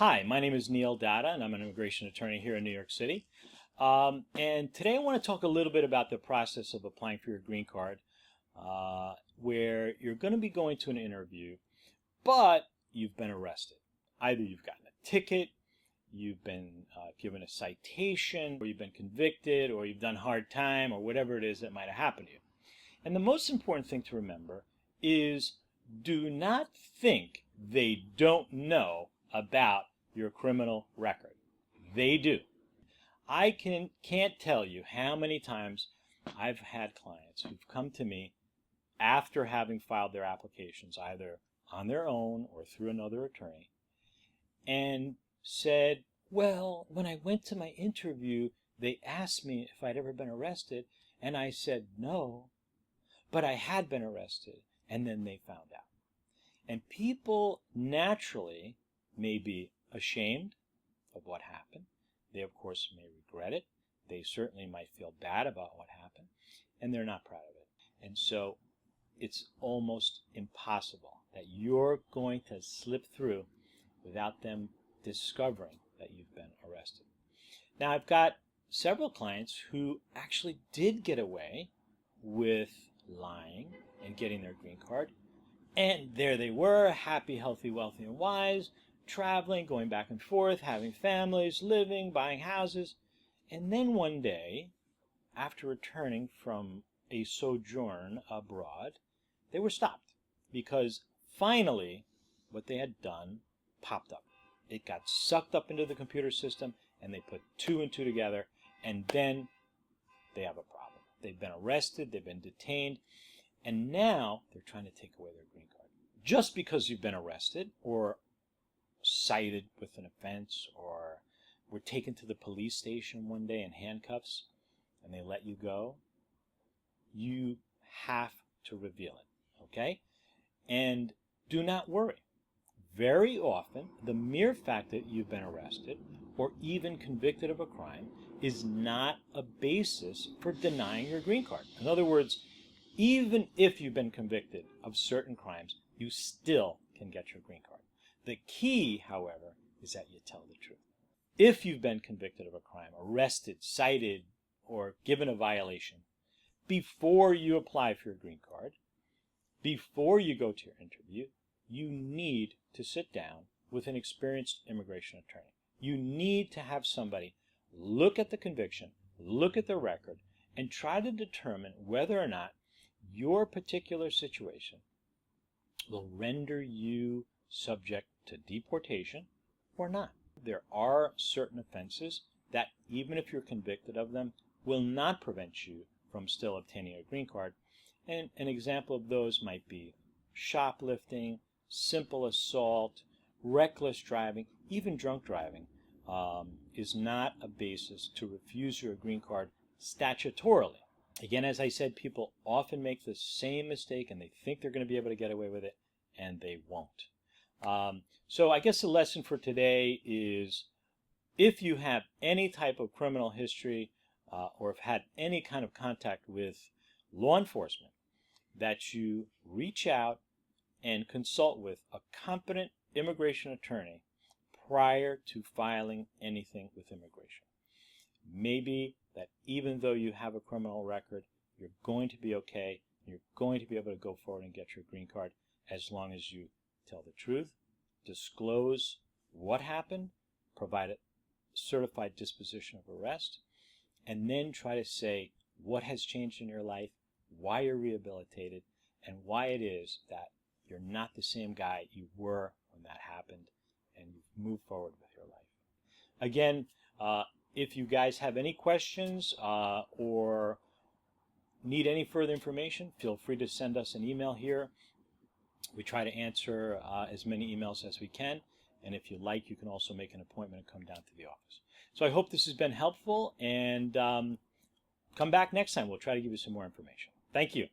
Hi, my name is Neal Datta, and I'm an immigration attorney here in New York City. And today I want to talk a little bit about the process of applying for your green card, where you're going to be going to an interview, but you've been arrested. Either you've gotten a ticket, you've been given a citation, or you've been convicted, or you've done hard time, or whatever it is that might have happened to you. And the most important thing to remember is do not think they don't know about your criminal record. They do. I can't tell you how many times I've had clients who've come to me after having filed their applications, either on their own or through another attorney, and said, well, when I went to my interview, they asked me if I'd ever been arrested, and I said no, but I had been arrested, and then they found out. And people naturally may be ashamed of what happened. They, of course, may regret it. They certainly might feel bad about what happened, and they're not proud of it. And so it's almost impossible that you're going to slip through without them discovering that you've been arrested. Now, I've got several clients who actually did get away with lying and getting their green card. And there they were, happy, healthy, wealthy, and wise, traveling, going back and forth, having families, living, buying houses. And then one day, after returning from a sojourn abroad, they were stopped because finally what they had done popped up. It got sucked up into the computer system, and they put two and two together, and then they have a problem. They've been arrested, they've been detained, and now they're trying to take away their green card. Just because you've been arrested or cited with an offense or were taken to the police station one day in handcuffs and they let you go, you have to reveal it, okay? And do not worry. Very often, the mere fact that you've been arrested or even convicted of a crime is not a basis for denying your green card. In other words, even if you've been convicted of certain crimes, you still can get your green card. The key, however, is that you tell the truth. If you've been convicted of a crime, arrested, cited, or given a violation, before you apply for your green card, before you go to your interview, you need to sit down with an experienced immigration attorney. You need to have somebody look at the conviction, look at the record, and try to determine whether or not your particular situation will render you subject to deportation or not. There are certain offenses that, even if you're convicted of them, will not prevent you from still obtaining a green card. And an example of those might be shoplifting, simple assault, reckless driving, even drunk driving is not a basis to refuse your green card statutorily. Again, as I said, people often make the same mistake and they think they're going to be able to get away with it, and they won't. So I guess the lesson for today is if you have any type of criminal history or have had any kind of contact with law enforcement, that you reach out and consult with a competent immigration attorney prior to filing anything with immigration. Maybe that even though you have a criminal record, you're going to be okay. You're going to be able to go forward and get your green card as long as you tell the truth, disclose what happened, provide a certified disposition of arrest, and then try to say what has changed in your life, why you're rehabilitated, and why it is that you're not the same guy you were when that happened, and you've moved forward with your life. Again, if you guys have any questions or need any further information, feel free to send us an email here. We try to answer as many emails as we can. And if you like, you can also make an appointment and come down to the office. So I hope this has been helpful, and come back next time. We'll try to give you some more information. Thank you.